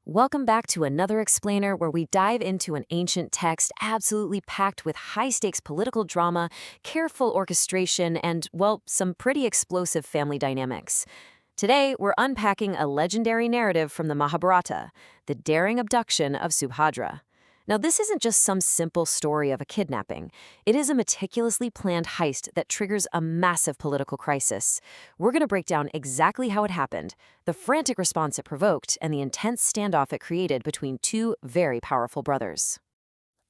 Welcome back to another explainer where we dive into an ancient text absolutely packed with high-stakes political drama, careful orchestration, and, well, some pretty explosive family dynamics. Today, we're unpacking a legendary narrative from the Mahabharata, the daring abduction of Subhadra. Now, this isn't just some simple story of a kidnapping. It is a meticulously planned heist that triggers a massive political crisis. We're going to break down exactly how it happened, the frantic response it provoked, and the intense standoff it created between two very powerful brothers.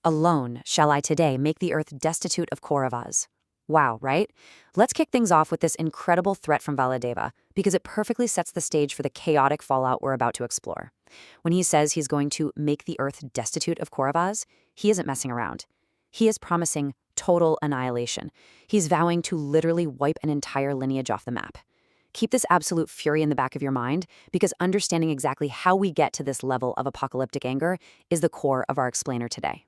Alone shall I today make the earth destitute of Kauravas. Wow, right? Let's kick things off with this incredible threat from Valadeva, because it perfectly sets the stage for the chaotic fallout we're about to explore. When he says he's going to make the earth destitute of Kauravas, he isn't messing around. He is promising total annihilation. He's vowing to literally wipe an entire lineage off the map. Keep this absolute fury in the back of your mind, because understanding exactly how we get to this level of apocalyptic anger is the core of our explainer today.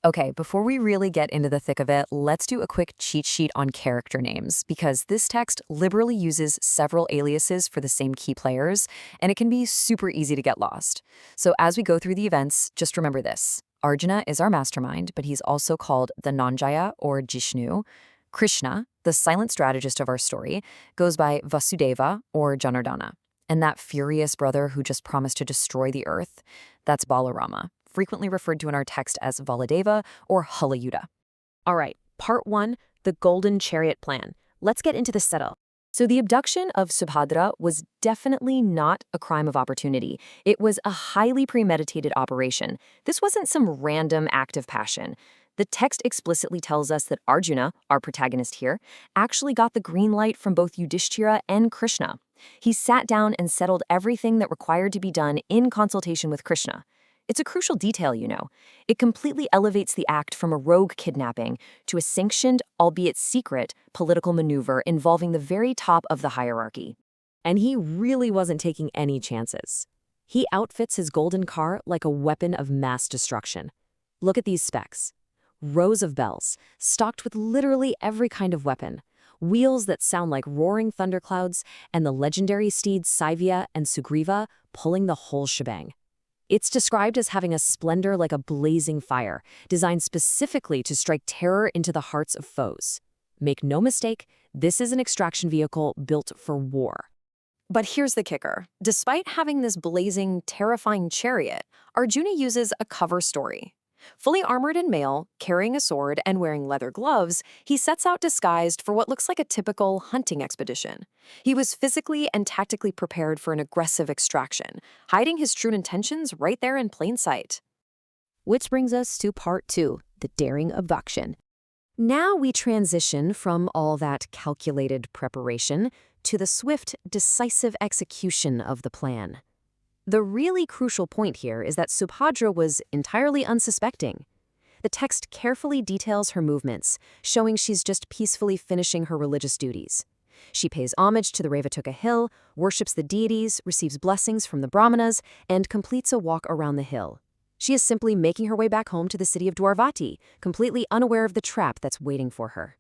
Okay, before we really get into the thick of it, let's do a quick cheat sheet on character names, because this text liberally uses several aliases for the same key players, and it can be super easy to get lost. So as we go through the events, just remember this. Arjuna is our mastermind, but he's also called the Nanjaya or Jishnu. Krishna, the silent strategist of our story, goes by Vasudeva or Janardana. And that furious brother who just promised to destroy the earth, that's Balarama, frequently referred to in our text as Valadeva or Halayuda. All right, part 1, the golden chariot plan. Let's get into the setup. So the abduction of Subhadra was definitely not a crime of opportunity. It was a highly premeditated operation. This wasn't some random act of passion. The text explicitly tells us that Arjuna, our protagonist here, actually got the green light from both Yudhishthira and Krishna. He sat down and settled everything that required to be done in consultation with Krishna. It's a crucial detail, you know. It completely elevates the act from a rogue kidnapping to a sanctioned, albeit secret, political maneuver involving the very top of the hierarchy. And he really wasn't taking any chances. He outfits his golden car like a weapon of mass destruction. Look at these specs. Rows of bells, stocked with literally every kind of weapon. Wheels that sound like roaring thunderclouds, and the legendary steeds Saivya and Sugriva pulling the whole shebang. It's described as having a splendor like a blazing fire, designed specifically to strike terror into the hearts of foes. Make no mistake, this is an extraction vehicle built for war. But here's the kicker. Despite having this blazing, terrifying chariot, Arjuna uses a cover story. Fully armored in mail, carrying a sword, and wearing leather gloves, he sets out disguised for what looks like a typical hunting expedition. He was physically and tactically prepared for an aggressive extraction, hiding his true intentions right there in plain sight. Which brings us to part 2, the daring abduction. Now we transition from all that calculated preparation to the swift, decisive execution of the plan. The really crucial point here is that Subhadra was entirely unsuspecting. The text carefully details her movements, showing she's just peacefully finishing her religious duties. She pays homage to the Raivataka hill, worships the deities, receives blessings from the Brahmanas, and completes a walk around the hill. She is simply making her way back home to the city of Dwaraka, completely unaware of the trap that's waiting for her.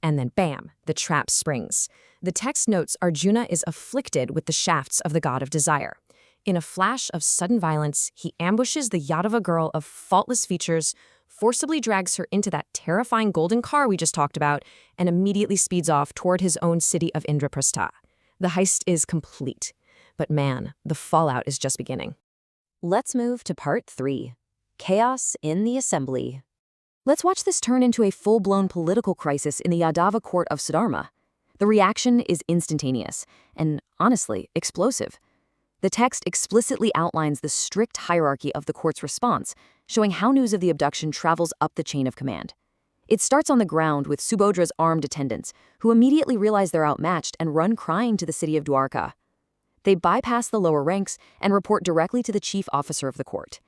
And then bam, the trap springs. The text notes Arjuna is afflicted with the shafts of the god of desire. In a flash of sudden violence, he ambushes the Yadava girl of faultless features, forcibly drags her into that terrifying golden car we just talked about, and immediately speeds off toward his own city of Indraprastha. The heist is complete. But man, the fallout is just beginning. Let's move to part 3, chaos in the assembly. Let's watch this turn into a full-blown political crisis in the Yadava court of Subhadra. The reaction is instantaneous and, honestly, explosive. The text explicitly outlines the strict hierarchy of the court's response, showing how news of the abduction travels up the chain of command. It starts on the ground with Subhadra's armed attendants, who immediately realize they're outmatched and run crying to the city of Dwaraka. They bypass the lower ranks and report directly to the chief officer of the court.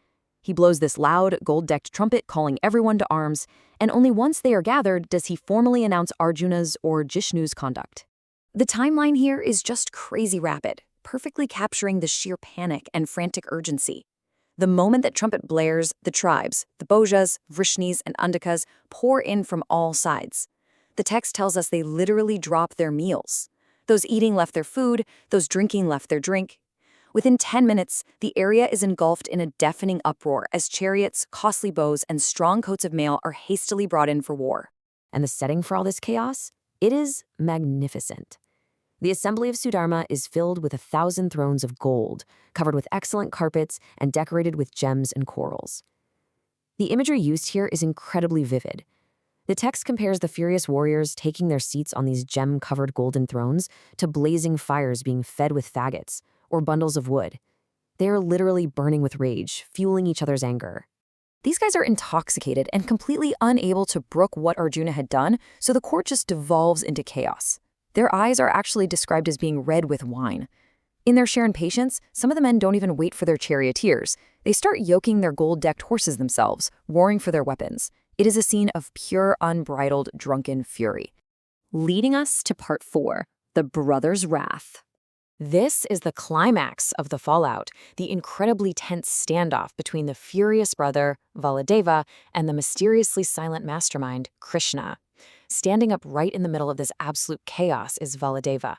He blows this loud, gold-decked trumpet calling everyone to arms, and only once they are gathered does he formally announce Arjuna's or Jishnu's conduct. The timeline here is just crazy rapid, perfectly capturing the sheer panic and frantic urgency. The moment that trumpet blares, the tribes, the Bhojas, Vrishnis, and Andhakas pour in from all sides. The text tells us they literally drop their meals. Those eating left their food, those drinking left their drink. Within 10 minutes, the area is engulfed in a deafening uproar as chariots, costly bows, and strong coats of mail are hastily brought in for war. And the setting for all this chaos? It is magnificent. The assembly of Sudharma is filled with 1,000 thrones of gold, covered with excellent carpets and decorated with gems and corals. The imagery used here is incredibly vivid. The text compares the furious warriors taking their seats on these gem-covered golden thrones to blazing fires being fed with faggots or bundles of wood. They are literally burning with rage, fueling each other's anger. These guys are intoxicated and completely unable to brook what Arjuna had done, so the court just devolves into chaos. Their eyes are actually described as being red with wine. In their sheer impatience, some of the men don't even wait for their charioteers. They start yoking their gold-decked horses themselves, roaring for their weapons. It is a scene of pure, unbridled, drunken fury. Leading us to part 4, the brothers' wrath. This is the climax of the fallout, the incredibly tense standoff between the furious brother, Valadeva, and the mysteriously silent mastermind, Krishna. Standing up right in the middle of this absolute chaos is Valadeva.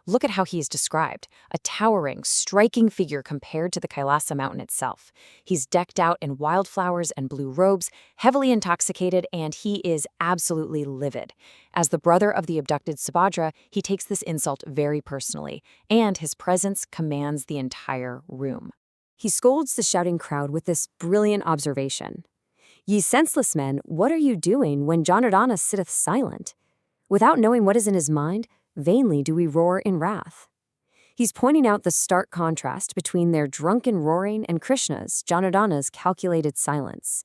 Look at how he is described, a towering, striking figure compared to the Kailasa mountain itself. He's decked out in wildflowers and blue robes, heavily intoxicated, and he is absolutely livid. As the brother of the abducted Subhadra, he takes this insult very personally, and his presence commands the entire room. He scolds the shouting crowd with this brilliant observation. "Ye senseless men, what are you doing when Janardana sitteth silent? Without knowing what is in his mind, vainly do we roar in wrath." He's pointing out the stark contrast between their drunken roaring and Krishna's, Janardana's, calculated silence.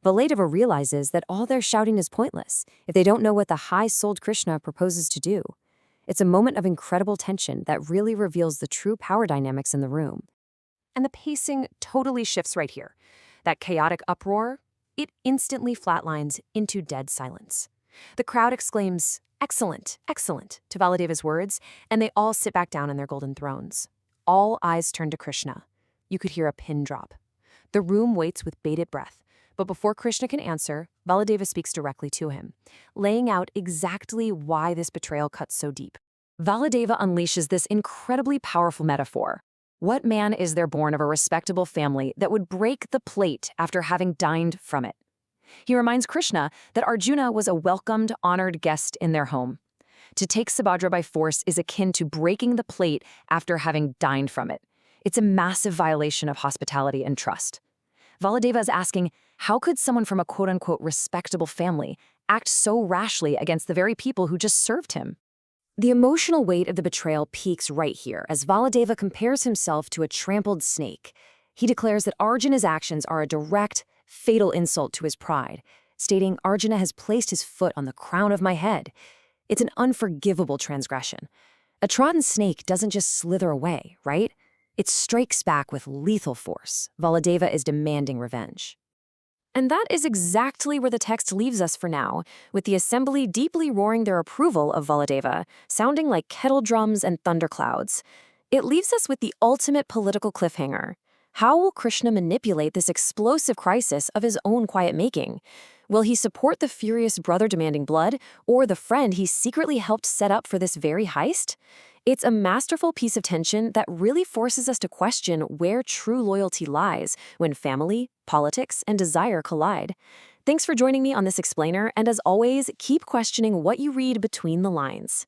Valadeva realizes that all their shouting is pointless if they don't know what the high-souled Krishna proposes to do. It's a moment of incredible tension that really reveals the true power dynamics in the room. And the pacing totally shifts right here. That chaotic uproar, it instantly flatlines into dead silence. The crowd exclaims, "Excellent, excellent," to Valadeva's words, and they all sit back down in their golden thrones. All eyes turn to Krishna. You could hear a pin drop. The room waits with bated breath, but before Krishna can answer, Valadeva speaks directly to him, laying out exactly why this betrayal cuts so deep. Valadeva unleashes this incredibly powerful metaphor. What man is there born of a respectable family that would break the plate after having dined from it? He reminds Krishna that Arjuna was a welcomed, honored guest in their home. To take Subhadra by force is akin to breaking the plate after having dined from it. It's a massive violation of hospitality and trust. Valadeva is asking, how could someone from a quote-unquote respectable family act so rashly against the very people who just served him? The emotional weight of the betrayal peaks right here as Valadeva compares himself to a trampled snake. He declares that Arjuna's actions are a direct, fatal insult to his pride, stating Arjuna has placed his foot on the crown of my head. It's an unforgivable transgression. A trodden snake doesn't just slither away, right? It strikes back with lethal force. Valadeva is demanding revenge. And that is exactly where the text leaves us for now, with the assembly deeply roaring their approval of Valadeva, sounding like kettle drums and thunderclouds. It leaves us with the ultimate political cliffhanger. How will Krishna manipulate this explosive crisis of his own quiet making? Will he support the furious brother demanding blood, or the friend he secretly helped set up for this very heist? It's a masterful piece of tension that really forces us to question where true loyalty lies when family, politics, and desire collide. Thanks for joining me on this explainer, and as always, keep questioning what you read between the lines.